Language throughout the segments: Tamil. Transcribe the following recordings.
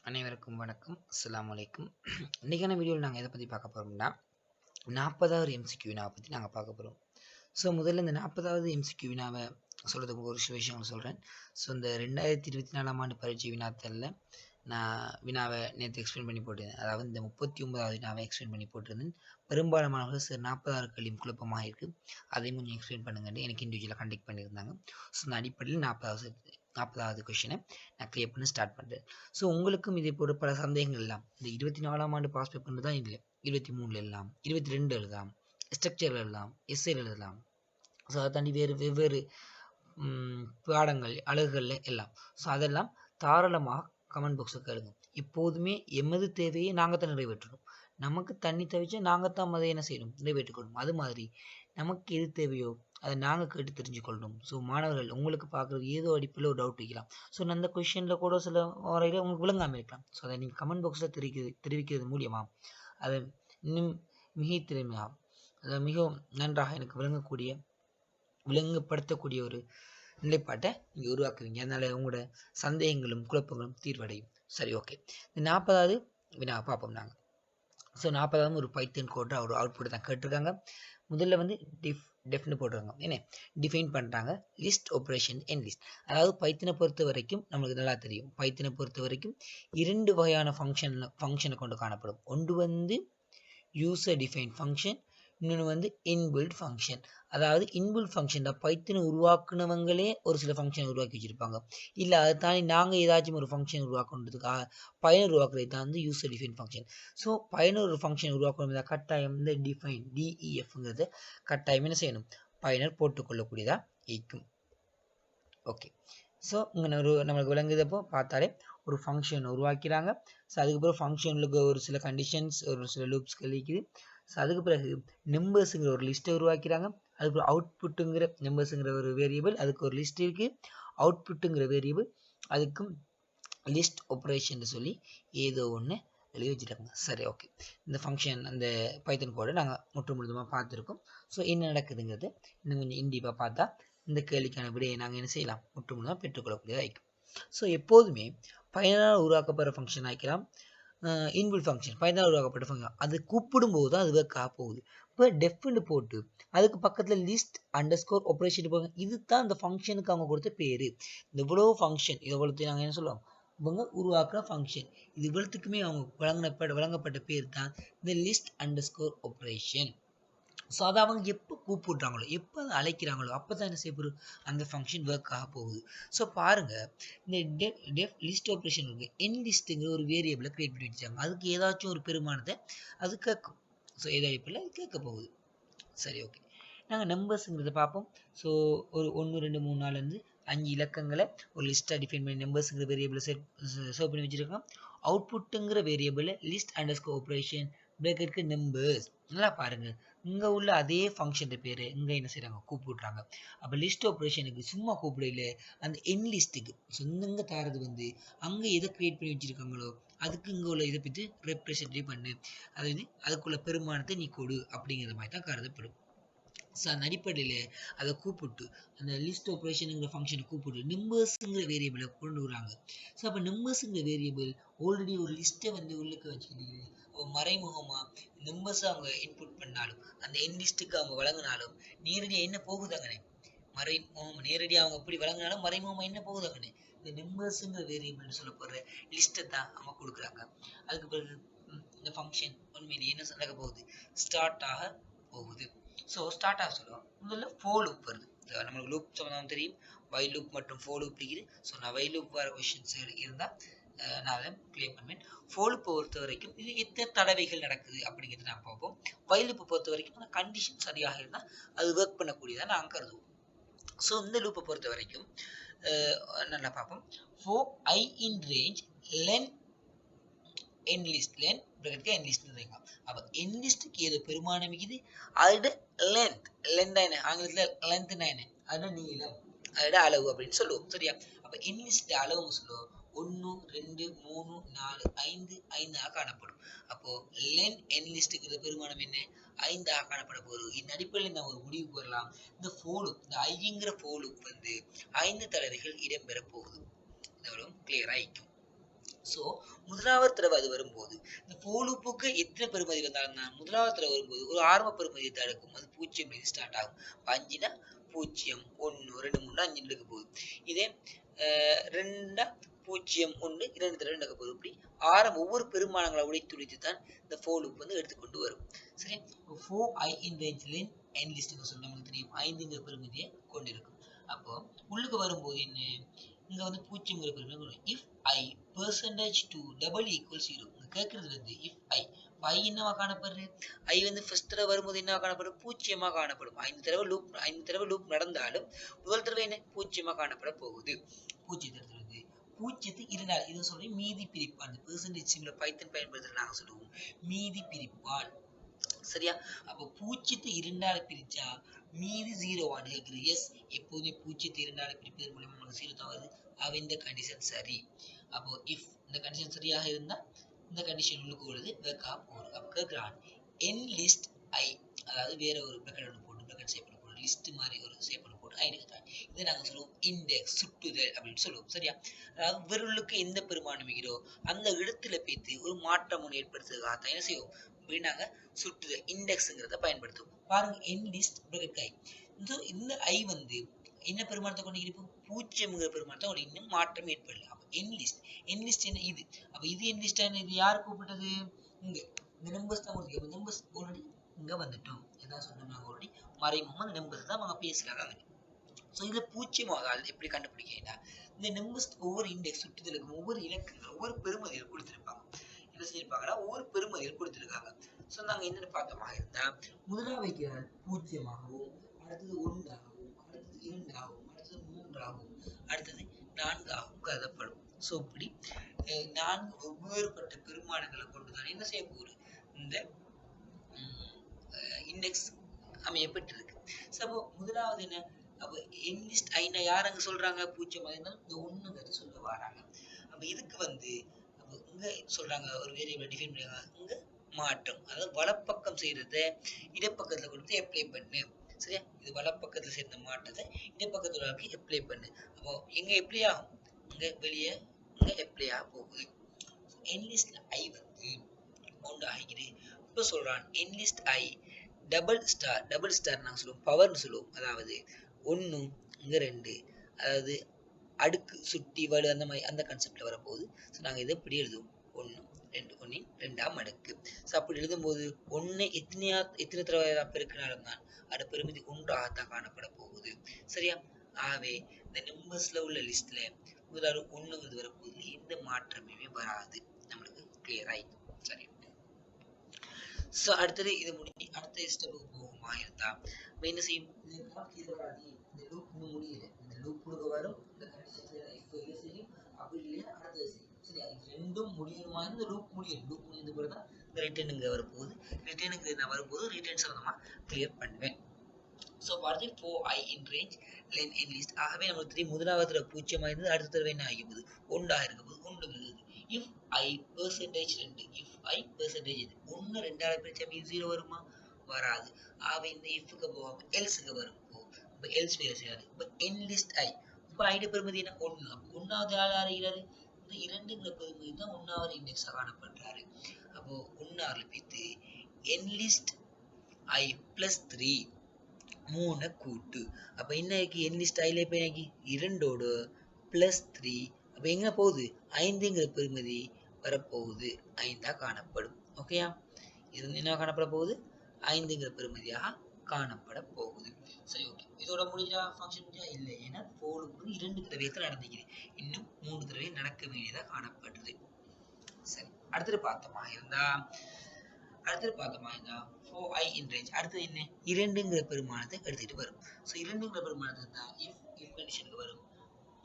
அனைவருக்கும் வணக்கம். அஸ்ஸலாமு அலைக்கும். இன்னைக்கான வீடியோவில் நாங்கள் எதை பற்றி பார்க்க போகிறோம்னா 40வது எம்சிக்யூ வினாவை பற்றி நாங்கள் பார்க்க போகிறோம். ஸோ முதல்ல இந்த 40வது எம்சிக்யூ வினாவை சொல்கிறதுக்கு ஒரு சில விஷயங்கள் சொல்கிறேன். ஸோ இந்த 2024ஆம் ஆண்டு பரீட்சை வினாத்தலில் நான் வினாவை நேற்று எக்ஸ்பிளைன் பண்ணி போட்டிருந்தேன். அதாவது இந்த 39வது வினாவை எக்ஸ்பிளைன் பண்ணி போட்டிருந்தேன். பெரும்பாலான மாணவர்கள் சார் 40 கேள்வியும் குழப்பமாக இருக்குது, அதையும் கொஞ்சம் எக்ஸ்பிளைன் பண்ணுங்கன்னு எனக்கு இண்டிவிஜுவலாக கண்டக்ட் பண்ணியிருந்தாங்க. ஸோ அந்த அடிப்படையில் 40வது கொஷினை நான் கிளியர் பண்ணி ஸ்டார்ட் பண்ணுறேன். ஸோ உங்களுக்கும் இதே போல பல சந்தேகங்கள் எல்லாம் இந்த 24ஆம் ஆண்டு பாஸ் பேப்பர் தான் இல்லை, 23 எழுதலாம், 22 எழுதலாம், ஸ்ட்ரக்சர் எழுதலாம், எஸ்ஏல் எழுதலாம். ஸோ அதை தாண்டி வெவ்வேறு பாடங்கள் அழகுகளில் எல்லாம். ஸோ அதெல்லாம் தாராளமாக கமெண்ட் பாக்ஸில் கேளுங்க. எப்போதுமே எமது தேவையை நாங்கள் தான் நிறைவேற்றணும். நமக்கு தண்ணி தவிச்சா நாங்கள் தான் அதை என்ன செய்யணும், நிறைவேற்றிக்கொள்ளணும். அது மாதிரி நமக்கு எது தேவையோ அதை நாங்கள் கேட்டு தெரிஞ்சுக்கொள்ளணும். ஸோ மாணவர்கள் உங்களுக்கு பார்க்குறது ஏதோ அடிப்பில் ஒரு டவுட் வைக்கலாம். ஸோ அந்த கொஷனில் கூட சில வரையில் உங்களுக்கு விளங்காமல் இருக்கலாம். ஸோ அதை நீங்கள் கமெண்ட் பாக்ஸில் தெரிவிக்கிறது மூலியமாக அதை இன்னும் மிக திறமையாக அதை மிகவும் நன்றாக எனக்கு விளங்கப்படுத்தக்கூடிய ஒரு நிலைப்பாட்டை நீங்கள் உருவாக்குவீங்க. அதனால் உங்களோட சந்தேகங்களும் குழப்பங்களும் தீர்வடையும். சரி, ஓகே. இந்த 40வது வினா பார்ப்போம் நாங்கள். ஸோ 40வது ஒரு பைத்தன் கோட் ஒரு அவுட்புட் தான் கேட்டிருக்காங்க. முதல்ல வந்து டெஃப்னு போட்டுருக்காங்க. என்ன டிஃபைன் பண்ணுறாங்க, லிஸ்ட் ஆப்ரேஷன் அண்ட் லிஸ்ட். அதாவது பைத்தனை பொறுத்த வரைக்கும் நம்மளுக்கு நல்லா தெரியும், பைத்தனை பொறுத்த வரைக்கும் 2 வகையான ஃபங்க்ஷனை கொண்டு காணப்படும். ஒன்று வந்து யூசர் டிஃபைன் ஃபங்க்ஷன், இன்னொன்று வந்து இன்பில்ட் ஃபங்க்ஷன். அதாவது இன்பில்ட் ஃபங்க்ஷன் தான் பைத்தனை உருவாக்குனவங்களே ஒரு சில ஃபங்க்ஷன் உருவாக்கி வச்சுருப்பாங்க. இல்லை அதை தாண்டி நாங்கள் ஏதாச்சும் ஒரு ஃபங்க்ஷன் உருவாக்கணுன்றதுக்காக பயனர் உருவாக்குறது தான் வந்து யூசர் டிஃபைன் ஃபங்க்ஷன். ஸோ பயனர் ஒரு ஃபங்க்ஷன் உருவாக்கணும் கட்டாயம் இந்த டிஃபைன் டிஇஎஃப்ங்கிறது கட்டாயம் என்ன செய்யணும், பயனர் போட்டுக்கொள்ளக்கூடியதாக இருக்கும். ஓகே. ஸோ இங்கே நம்மளுக்கு விளங்குதப்போ பார்த்தாலே ஒரு ஃபங்க்ஷன் உருவாக்கிறாங்க. ஸோ அதுக்கப்புறம் ஃபங்க்ஷனுக்கு ஒரு சில கண்டிஷன்ஸ் ஒரு சில லூப்ஸ் கழிக்குது. ஸோ அதுக்கு பிறகு நம்பர்ஸுங்கிற ஒரு லிஸ்ட்டை உருவாக்கிறாங்க. அதுக்கப்புறம் அவுட்புட்டுங்கிற நம்பர்ஸுங்கிற ஒரு வேரியபிள், அதுக்கு ஒரு லிஸ்ட் இருக்குது. அவுட்புட்டுங்கிற வேரியபிள், அதுக்கும் லிஸ்ட் ஆப்ரேஷன் சொல்லி ஏதோ ஒன்று எழுதி வச்சுருக்காங்க. சரி, ஓகே. இந்த ஃபங்க்ஷன் அந்த பைத்தன் கோடை நாங்கள் முழுதுமாக பார்த்துருக்கோம். ஸோ என்ன நடக்குதுங்கிறது இன்னும் கொஞ்சம் இண்டிப்பாக பார்த்தா இந்த கேள்விக்கான விடையை நாங்கள் என்ன செய்யலாம், முழுதுமாக பெற்றுக்கொள்ளக்கூடியதாக இருக்கும். ஸோ எப்போதுமே பயனால் உருவாக்கப்படுற ஃபங்க்ஷன் ஆகிக்கலாம், இன்பில்ட் ஃபங்க்ஷன் பயனால் உருவாக்கப்பட்ட ஃபங்க்ஷன் அது கூப்பிடும்போது தான் அது ஒர்க் ஆக போகுது. இப்போ டெஃப்னு போட்டு அதுக்கு பக்கத்தில் லிஸ்ட் அண்டர்ஸ்கோர் ஆப்ரேஷன் போங்க. இதுதான் அந்த ஃபங்க்ஷனுக்கு அவங்க கொடுத்த பேர். இந்த இவ்வளோ ஃபங்க்ஷன் இதை இவ்வளோத்தையும் நாங்கள் என்ன சொல்லுவோம், இவங்க உருவாக்குற ஃபங்க்ஷன். இது இவ்வளோத்துக்குமே அவங்க வழங்கப்பட்ட பேர் தான் இந்த லிஸ்ட் அண்டர்ஸ்கோர் ஆப்ரேஷன். ஸோ அதை அவங்க எப்போ கூப்பிடுறாங்களோ, எப்போ அதை அழைக்கிறாங்களோ அப்போ தான் என்ன செய்யப்படும், அந்த ஃபங்க்ஷன் ஒர்க் ஆக போகுது. ஸோ பாருங்கள், இந்த லிஸ்ட் ஆப்ரேஷன் இருக்குது. என் லிஸ்ட்டுங்கிற ஒரு வேரியபிளை கிரியேட் பண்ணி வச்சாங்க. அதுக்கு ஏதாச்சும் ஒரு பெருமானத்தை அது கேட்கும். ஸோ ஏதோ அடிப்பில் அது கேட்க போகுது. சரி, ஓகே. நாங்கள் நம்பர்ஸுங்கிறத பார்ப்போம். ஸோ ஒரு 1 2 3 4 5 இலக்கங்களை ஒரு லிஸ்ட்டாக டிஃபைன் பண்ணி நம்பர்ஸுங்கிற வேரியபிளை சேவ் பண்ணி வச்சுருக்கோம். அவுட்புட்டுங்கிற வேரியபிளை லிஸ்ட் அண்டர்ஸ்கோர் ஆப்ரேஷன் பிரேக்கெட்க்கு நம்பர்ஸ். நல்லா பாருங்கள், இங்கே உள்ள அதே ஃபங்க்ஷன் பேர் இங்கே என்ன செய்கிறாங்க, கூப்பிடுறாங்க. அப்போ லிஸ்ட் ஆப்ரேஷனுக்கு சும்மா கூப்பிடல, அந்த என் லிஸ்ட்டுக்கு சொந்தங்க தாரது வந்து அங்கே எதை க்ரியேட் பண்ணி வச்சுருக்காங்களோ அதுக்கு இங்கே உள்ள இதை பற்றி ரெப்ரசன்டேட் பண்ணு, அதாவது அதுக்குள்ள பெருமானத்தை நீ கொடு அப்படிங்கிற மாதிரி தான் கருதப்படும். ஸோ அந்த அடிப்படையில் அதை கூப்பிட்டு அந்த லிஸ்ட் ஆப்ரேஷனுங்கிற ஃபங்க்ஷனை கூப்பிட்டு நம்பர்ஸுங்கிற வேரியபிளை கொண்டு வராங்க. ஸோ அப்போ நம்பர்ஸுங்கிற வேரியபிள் ஆல்ரெடி ஒரு லிஸ்ட்டை வந்து உள்ளுக்கு வச்சுக்கிட்டு மறைமுகமாக நம்பர்ஸை அவங்க இன்புட் பண்ணாலும் அந்த என் லிஸ்ட்டுக்கு அவங்க வழங்கினாலும் நேரடியாக என்ன போகுதாங்கண்ணே, மறைமுகம் நேரடியாக அவங்க எப்படி வழங்கினாலும் மறைமுகமாக என்ன போகுதாங்கண்ணே, இந்த நம்பர்ஸுங்கிற வேரியபிள்னு சொல்லப்படுற லிஸ்ட்டை தான் அவங்க கொடுக்குறாங்க. அதுக்கு பிறகு இந்த ஃபங்க்ஷன் உண்மையிலேயே என்ன நடக்க போகுது, ஸ்டார்ட் ஆக போகுது. ஸோ ஸ்டார்ட் ஆக சொல்லுவோம். முதல்ல ஃபோ லூப் வருது. நம்மளுக்கு லூப் சம்மந்தம் தெரியும், வைல் லூப் மற்றும் ஃபோ லூப் இருக்குது. ஸோ நான் வைல் லூப் வர கொஷின்ஸ் இருந்தால் நான் அதை கிளியர் பண்ணுவேன். ஃபோ லூப்பை பொறுத்த வரைக்கும் இது எத்தனை தடவைகள் நடக்குது அப்படிங்கிறத நான் பார்ப்போம். வைல் லூப்பை பொறுத்த வரைக்கும் அந்த கண்டிஷன் சரியாக இருந்தால் அது ஒர்க் பண்ணக்கூடியதாக நாங்கள் கருதுவோம். ஸோ இந்த லூப்பை பொறுத்த வரைக்கும் நல்லா பார்ப்போம். For i in range len என் லிஸ்ட் லென் பிரகத்துக்கு என் லிஸ்ட் இருக்காங்க. அப்போ என் லிஸ்ட்டுக்கு ஏதோ பெருமானம் இருக்குது, அதோட லென்த் என்ன ஆங்கிலத்தில் லென்த்னா என்ன, அதோட நீளம், அதோட அளவு அப்படின்னு சொல்லுவோம். சரியா? அப்போ என் லிஸ்ட் அளவுங்க சொல்லுவோம் 1 2 3 4 5 5ஆக காணப்படும். அப்போ லென் என் லிஸ்ட்டுக்கு பெருமானம் என்ன, 5ஆக காணப்பட போகுது. இந்த அடிப்படையில் நான் ஒரு முடிவுக்கு வரலாம், இந்த ஃபோலுப் இந்த ஐங்கிற ஃபோலுப் வந்து 5 தடவைகள் இடம்பெற போகுது. இதோட கிளியர் ஆகிக்கும். ஸோ முதலாவது தடவை அது வரும்போது இந்த for loopக்கு எத்தனை பெறுமதி வந்தாலும் முதலாவது தடவை வரும்போது ஒரு ஆரம்ப பெறுமதியை தான் எடுக்கும். அது 0 ஸ்டார்ட் ஆகும். 5னா 0 1 2 3 5 எடுக்க போகுது. இதே 2 0 1 2 தடவை நடக்க போகுது. இப்படி ஒவ்வொரு பெருமானங்களை உடைத்து தான் இந்த for loop வந்து எடுத்துக்கொண்டு வரும். சரி, for I in range len n list சொல்ல நமக்கு தெரியும் 5ங்கிற பெருமதியை கொண்டிருக்கும். அப்போ உள்ளுக்கு வரும்போது என்ன, இங்க வந்து 0ங்கிற பெருமதி if I percentage to double equals 0 கேட்கறது வந்து if I I என்னவா காணப்படுது, I வந்து ஃபர்ஸ்ட் தடவை வரும்போது என்னவா காணப்படும், 0 காணப்படும். 5 தடவை லூப் நடந்தாலும் முதல் தடவை என்ன 0 காணப்பட போகுது. 0 இருந்தால் இதை சொல்லி மீதி பிரிப்பான். அந்த பெர்சன்டேஜ் சிம்பிள பைத்தன் பயன்படுத்துற நாங்க சொல்லுவோம் மீதி பிரிப்பான். சரியா, அப்போ 0 2ஆல பிரிச்சா மீதி 0 ஆனு கேக்குது. எஸ், எப்போதுமே 0 2ஆல பிரிப்பதன் மூலமா நமக்கு 0 தான் வருது. அவ இந்த கண்டிஷன் சரி. அப்போ if இந்த கண்டிஷன் சரியாக இருந்தா இந்த கண்டிஷன் உள்ளுக்கு உள்ளது வெக்கா போகுது. அப்ப கேக்குறான் n list I, அதாவது வேற ஒரு பிராக்கெட் ஒன்று போட்டு பிராக்கெட் சேவ் பண்ணி போட்டு லிஸ்ட் மாதிரி ஒரு சேவ் பண்ணி போட்டு ஐ எடுக்கிறான். இதை நாங்க சொல்லுவோம் இண்டெக்ஸ் சுட்டுதல் அப்படின்னு சொல்லுவோம். சரியா, அதாவது விரலுக்கு எந்த பெருமானம் இருக்கிறோ அந்த இடத்துல பேத்து ஒரு மாற்றம் ஒன்று ஏற்படுத்துறதுக்காக தான் என்ன செய்வோம், அப்படி நாங்க சுட்டுதல் இண்டெக்ஸ்ங்கிறத பயன்படுத்துவோம். பாருங்க n list பிராக்கெட் I, இந்த I வந்து என்ன பெருமானத்தை கொண்டு இருக்கும், 0ங்கிற பெருமானத்தை கொண்டு இன்னும் மாற்றம் ஏற்படல. அப்ப n list என்ன இது, அப்ப இது n list இது யார் கூப்பிட்டது, இங்க இந்த நம்பர்ஸ் தான் கொடுத்து. அப்ப நம்பர்ஸ் ஆல்ரெடி இங்க வந்துட்டோம். என்ன சொன்னோம் நாங்க ஆல்ரெடி மறைமுகமா அந்த நம்பர்ஸ் தான் அவங்க பேசுறாங்க. சோ இதுல 0 எப்படி கண்டுபிடிக்கிறீங்கன்னா இந்த நம்பர்ஸ் ஒவ்வொரு இண்டெக்ஸ் சுட்டுதலுக்கும் ஒவ்வொரு இலக்கங்கள் ஒவ்வொரு பெருமதிகள் கொடுத்திருப்பாங்க. என்ன செஞ்சிருப்பாங்கன்னா ஒவ்வொரு பெருமதிகள் கொடுத்திருக்காங்க. சோ நாங்க என்னன்னு பார்த்தோமா இருந்தா முதலாவது வைக்கிறார் 0ஆகவும், அடுத்தது 1ஆகவும், அடுத்தது 2ஆகவும், அடுத்தது 3ஆகவும், அடுத்தது 4ஆகவும் கருதப்படும். சோ இப்படி 4 வெவ்வேறுபட்ட பெருமானங்களை கொண்டுதான் என்ன செய்ய போகுது இந்த இண்டெக்ஸ் அமையப்பட்டிருக்கு. சோ முதலாவது என்ன, அப்ப n list I னா யார் அங்க சொல்றாங்க, 0 இருந்தாலும் இந்த 1ங்கிறது சொல்ல வராங்க. அப்ப இதுக்கு வந்து இங்க சொல்றாங்க ஒரு வேரியபிள் டிஃபைன் பண்ணிருக்காங்க. இங்க மாற்றம், அதாவது வலப்பக்கம் செய்யறத இடப்பக்கத்துல கொடுத்து அப்ளை பண்ணு. சரியா, இது வலப்பக்கத்துல சேர்ந்த மாற்றத்தை இடப்பக்கத்துல அப்ளை பண்ணு. அப்போ எங்க அப்ளை ஆகும், இங்க வெளியே இங்க அப்ளை ஆக போகுது. n list I வந்து 1 ஆகிக்குது. இப்ப சொல்றான் n list I double star நாங்க சொல்லுவோம் பவர்னு சொல்லுவோம். அதாவது 1 இங்க 2, அதாவது அடுக்கு சுட்டி வலு அந்த மாதிரி அந்த கான்செப்ட்ல வரப்போகுது. ஸோ நாங்கள் இதை இப்படி எழுதுவோம் 1 2 1 2ஆம் அடுக்கு. ஸோ அப்படி எழுதும்போது 1 எத்தனை தடவை பெருக்கினாலும் தான் அது பெருமதி 1ஆகத்தான் காணப்பட போகுது. சரியா, ஆகவே இந்த நம்பர்ஸ்ல உள்ள லிஸ்ட்ல முதலாவது 1 வரப்போகுது, எந்த மாற்றமே வராது. நம்மளுக்கு கிளியர் ஆயிடும். சரி, ஸோ அடுத்தது இது முடிஞ்சு அடுத்த ஸ்டெப்புக்கு போகுமா இருந்தா என்ன செய்யும், இந்த லூப் இன்னும் முடியல, இந்த லூப் கொடுக்க வரும், இந்த கண்டிஷன் செய்யும், அப்படி இல்லையா அடுத்தது செய்யும். சரியா, ரெண்டும் முடியணுமா, இந்த லூப் முடியும். லூப் முடிஞ்சது கூட தான் இந்த ரிட்டர்னுங்க வரப்போகுது. ரிட்டர்னுக்கு நான் வரும்போது ரிட்டர்ன் சம்பந்தமா கிளியர் பண்ணுவேன். ஸோ அடுத்து for I in range len n list. ஆகவே நமக்கு தெரியும் முதலாவது 0 இருந்தது, அடுத்த தடவை என்ன ஆகிப்போகுது 1 இருக்க போது 1 வருது. if I percentage 2, if I percentage 1 2ஆல பிரிச்சா மீதி 0 வருமா, வராது. ஆகவே இந்த ifக்கு போகாம elseக்கு வரும். அப்ப else வேலை செய்யாது. இப்ப n list I, இப்ப I பெருமதி என்ன 1. அப்ப 1வது ஆள் ஆகிறாரு, இந்த 2ங்கிற பெருமதி தான் 1வது இண்டெக்ஸா காணப்படுறாரு. அப்போ 1 பிரித்து n list I plus 3 3 கூட்டு. அப்ப என்ன ஆகி n list I ல இப்ப ஆகி 2ஓட பிளஸ் 3, அப்ப எங்க போகுது 5ங்கிற பெருமதி வரப்போகுது 5ஆ காணப்படும். ஓகேயா, இது என்ன காணப்பட போகுது 5ங்கிற பெருமதியாக காணப்பட போகுது. சரி, ஓகே, இதோட முடிஞ்சா ஃபங்க்ஷன் முடிஞ்சா இல்லை, ஏன்னா for loop 2 தடவை தான் நடந்துக்குது, இன்னும் 3 தடவை நடக்க வேண்டியதா காணப்படுது. சரி, அடுத்தது பார்த்தோமா இருந்தா for I in range அடுத்தது என்ன 2ங்கிற பெருமானத்தை எடுத்துட்டு வரும். ஸோ 2ங்கிற பெருமானத்தை தான் if கண்டிஷனுக்கு வரும்.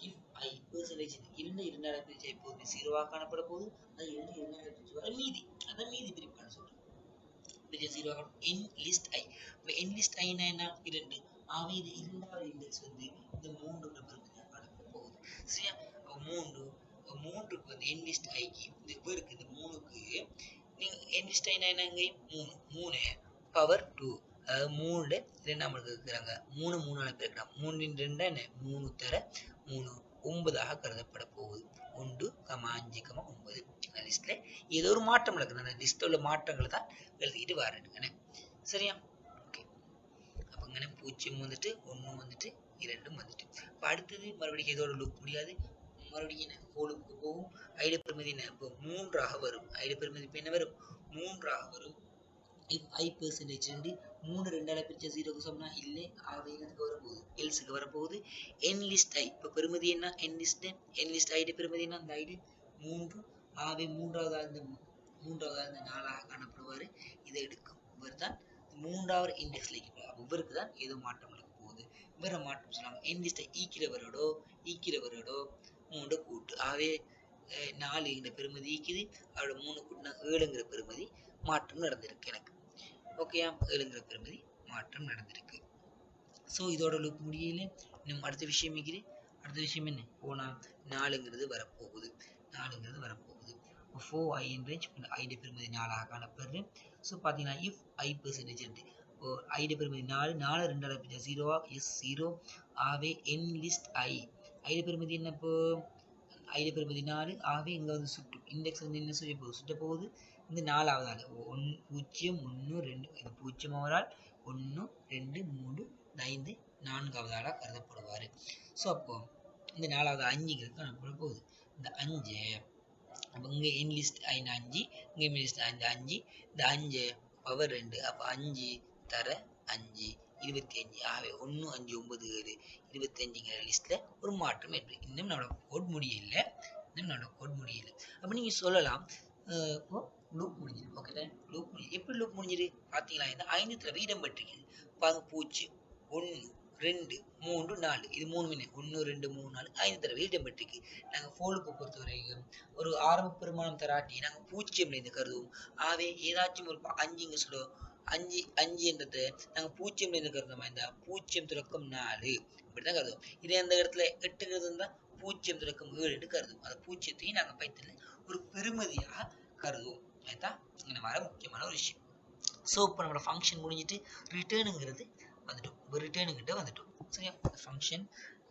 if I percentage 2ஆல பிரிச்சா எப்போதுமே 0ஆ காணப்பட போகுது. அது 2ஆல பிரிச்சு வர மீதி, அதான் மீதி பிரிப்பான்னு சொல்றோம். n list I, n list I என்ன 2, ஆகவே இது 2வது இண்டெக்ஸ் வந்து இந்த 3ங்கிற பெருமதியாக காணப்பட போகுது. சரியா, 3க்கு வந்து n list Iக்கு இந்த பேருக்கு இந்த 3க்கு நீங்க n list I என்னங்க 3 பவர் 2, அதாவது 3ல 2ஆம் அடுக்கு இருக்கிறாங்க, 3 3ஆல பெருக்கலாம், 3 2 என்ன 3 தர 3 9ஆக கருதப்பட போகுது. 1, 5, 9 லிஸ்ட்ல ஏதோ ஒரு மாற்றம் நடக்குது. அந்த லிஸ்ட்ல உள்ள மாற்றங்களை தான் எழுதிட்டு வரேன். சரியா? ஓகே. அப்ப இங்கே 0 வந்துட்டு 1 வந்துட்டு 2 வந்துட்டு. இப்போ அடுத்தது மறுபடியும் ஏதோட லூப் முடியாது. மறுபடியும் என்ன கோலுக்கு போகும். ஐடி பெருமதி என்ன இப்போ 3ஆக வரும். ஐடி பெருமதி இப்போ என்ன வரும் 3ஆக வரும். if i percentage 2 3 2ஆல பிரிச்சா 0க்கு சமம்னா இல்லை. ஆகவே என்னதுக்கு வரப்போகுது எல்ஸுக்கு வரப்போகுது. n லிஸ்ட் i இப்போ பெருமதி என்ன n லிஸ்ட் ஐடி பெருமதி என்ன அந்த ஐடி 3. ஆகவே மூன்றாவது ஆள் இந்த 4ஆக காணப்படுவார். இதை எடுக்கும் இவர் தான் 3வது இண்டெக்ஸ்ல இருக்கிறார். இவருக்கு தான் ஏதோ மாற்றம் நடக்க போகுது. வேற மாற்றம் சொன்னாங்க n லிஸ்ட்டை ஈக்கிறவரோடோ 3 கூட்டு. ஆகவே 4 இந்த பெருமதி ஈக்குது. அவரோட 3 கூட்டினா 7ங்கிற பெருமதி மாற்றம் நடந்திருக்கு எனக்கு. ஓகேயா? 7ங்கிற பெருமதி மாற்றம் நடந்திருக்கு. ஸோ இதோட லூப் முடியல. இன்னும் அடுத்த விஷயம் இருக்குது. அடுத்த விஷயம் என்ன போனா 4ங்கிறது வரப்போகுது. 4i in range ஐடி பெருமதி 4ஆக காணப்படுது. ஸோ பார்த்தீங்கன்னா if i percentage இப்போ ஐடி பெருமதி 4 2ஆல பிரிச்சா 0 எஸ் 0. ஆகவே n லிஸ்ட் i ஐடி பெருமதி என்ன இப்போ ஐடி பெருமதி 4. ஆகவே இங்கே வந்து சுட்டும் இண்டெக்ஸ் வந்து என்ன செய்ய போகுது சுட்ட போகுது. இந்த 4வது ஆள் 0 1 2 இது 0 ஆவதால் 1 2 3 5 4வது ஆளாக கருதப்படுவார். ஸோ அப்போ இந்த 4வது 5ங்கிறது காணப்பட போகுது. இந்த 5 அப்போ இங்கே இன்லிஸ்ட் 5 இங்கே இன்லிஸ்ட் 5 இந்த 5 பவர் 2 அப்போ 5 தர 5 25. ஆகவே 1 5 9 7 25ங்கிற லிஸ்ட்ல ஒரு மாற்றம் ஏற்படும். இன்னும் நம்மளோட கோட் முடியல. அப்போ நீங்கள் சொல்லலாம் இப்போ லூப் முடிஞ்சிடும். ஓகே லூப் முடிஞ்சு எப்படி லூப் முடிஞ்சிடு பார்த்தீங்களா? இந்த 5 தடவை இடம் பெற்றிருக்கு பாருங்க. 0 1 2 3 4 இது 3 மினிட் 1 2 3 4 5 தடவை இடம் பெற்றிருக்கு. நாங்கள் ஃபோலுக்கு பொறுத்த வரைக்கும் ஒரு ஆரம்ப பெருமானம் தராட்டி நாங்கள் 0 கருதுவோம். ஆகவே ஏதாச்சும் ஒரு 5 சொல்லுவோம். 5 என்றது நாங்கள் 0 கருதுமா இந்த 0 தொடக்கம் 4 இப்படிதான் கருதுவோம். இதே அந்த இடத்துல 8ங்கிறது இருந்தால் 0 தொடக்கம் 7 கருதுவோம். அந்த 0த்தையும் நாங்கள் பைத்தில் ஒரு பெருமதியாக கருதுவோம். அதுதான் இங்கே வர முக்கியமான ஒரு விஷயம். ஸோ இப்போ நம்மளோட ஃபங்க்ஷன் முடிஞ்சிட்டு ரிட்டர்னுங்கிறது வந்துட்டோம். இப்போ ரிட்டர்னுங்கிட்ட வந்துட்டோம். சரியா? ஃபங்க்ஷன்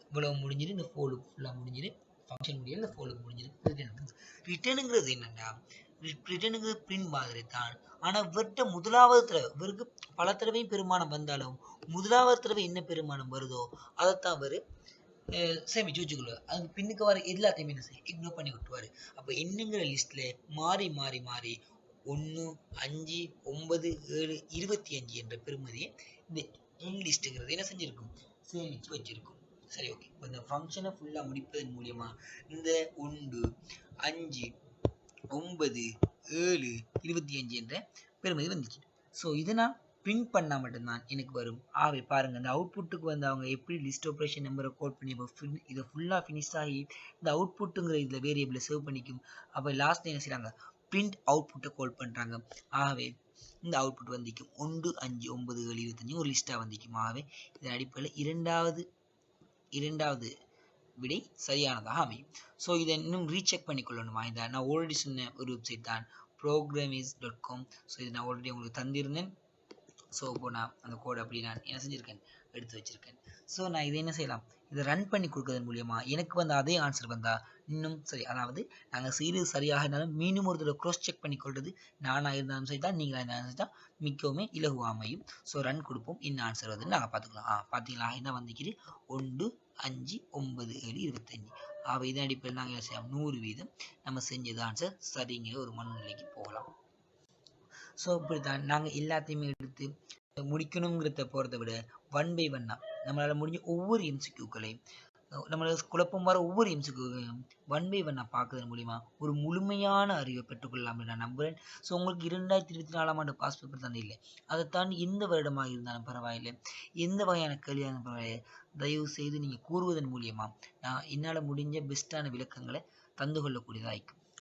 இவ்வளவு முடிஞ்சிட்டு இந்த ஃபோலுக்கு ஃபுல்லாக முடிஞ்சிட்டு ஃபங்க்ஷன் முடியல இந்த ஃபோலுக்கு முடிஞ்சிட்டு ரிட்டர்னுங்கிறது என்னன்னா ரிட்டர்னுங்கிறது பிரிண்ட் மாதிரி தான். ஆனால் இவர்கிட்ட முதலாவது தடவை இவருக்கு பல தடவையும் பெருமானம் வந்தாலும் முதலாவது தடவை என்ன பெருமானம் வருதோ அதைத்தான் அவர் சேமிச்சு வச்சுக்கொள்வார். அதுக்கு பின்னுக்கு வர எல்லாத்தையுமே என்ன செய்ய இக்னோர் பண்ணி விட்டுருவாரு. அப்போ என்னங்கிற லிஸ்ட்ல மாறி 1 5 9 7 25 என்ற பெருமதியை இந்த லிஸ்ட்டுங்கிறது என்ன செஞ்சிருக்கும் சேமிச்சு வச்சிருக்கும். சரி ஓகே. இப்போ இந்த ஃபங்க்ஷனை ஃபுல்லாக முடிப்பதன் மூலியமா இந்த 1 5 9 7 25 என்ற பெருமதி வந்துச்சு. ஸோ இதை நான் பிரிண்ட் பண்ணால் மட்டும்தான் எனக்கு வரும். ஆகவே பாருங்கள் இந்த அவுட்புட்டுக்கு வந்து அவங்க எப்படி லிஸ்ட் ஆப்ரேஷன் நம்பரை கோட் பண்ணி இதை ஃபுல்லாக ஃபினிஷ் ஆகி இந்த அவுட்புட்டுங்கிற இதில் வேரியபிளை சேவ் பண்ணிக்கும். அப்போ லாஸ்ட் என்ன செய்கிறாங்க பிரிண்ட் அவுட்புட்டை கோல் பண்ணுறாங்க. ஆகவே இந்த அவுட்புட் வந்திக்கும் 1 5 9 7 25 ஒரு லிஸ்ட்டாக வந்திக்கும். ஆகவே இதன் அடிப்படையில் இரண்டாவது விடை சரியானதாக அமையும். ஸோ இதை இன்னும் ரீசெக் பண்ணிக்கொள்ளணுமா? இந்த நான் ஆல்ரெடி சொன்ன ஒரு வெப்சைட் தான் programis.com. ஸோ இது நான் ஆல்ரெடி உங்களுக்கு தந்திருந்தேன். ஸோ இப்போ நான் அந்த கோடை அப்படி நான் என்ன செஞ்சுருக்கேன் எடுத்து வச்சுருக்கேன். ஸோ நான் இதை என்ன செய்யலாம் இதை ரன் பண்ணி கொடுக்கறதன் மூலியமா எனக்கு வந்து அதே ஆன்சர் வந்தால் இன்னும் சரி. அதாவது நாங்கள் செய்கிறது சரியாக இருந்தாலும் மீண்டும் ஒரு தடவை க்ராஸ் செக் பண்ணி கொள்வது நானாக இருந்தாலும் சரி தான் நீங்களாக இருந்தாலும் சரி தான் மிகவும் இலகுவாமையும். ஸோ ரன் கொடுப்போம். இன்னும் ஆன்சர் வருதுன்னு நாங்கள் பார்த்துக்கலாம். பார்த்தீங்களா என்ன வந்துக்கிது 1 5 9 7 25. ஆகவே இதன் அடிப்படையில் நாங்கள் என்ன செய்யலாம் 100% நம்ம செஞ்சது ஆன்சர் சரிங்கிற ஒரு மனநிலைக்கு போகலாம். ஸோ இப்படி தான் நாங்கள் எல்லாத்தையுமே எடுத்து முடிக்கணுங்கிறத போகிறத விட 1 by 1 நம்மளால் முடிஞ்ச ஒவ்வொரு எம்சிக்யூக்களையும் நம்மளுக்கு குழப்பம் வர ஒவ்வொரு எம்சிக்யூக்களையும் 1 by 1 பார்க்கறது மூலிமா ஒரு முழுமையான அறிவை பெற்றுக்கொள்ளலாம் நான் நம்புகிறேன். ஸோ உங்களுக்கு 2024ஆம் ஆண்டு பாஸ் பேப்பர் தானே இல்லை, அதை தாண்டி எந்த வருடமாக இருந்தாலும் பரவாயில்லை, எந்த வகையான கேள்வியாக பரவாயில்லை, தயவு செய்து நீங்கள் கூறுவதன் மூலியமாக நான் என்னால் முடிஞ்ச பெஸ்ட்டான விளக்கங்களை தந்து கொள்ளக்கூடியதாக இருக்கும்.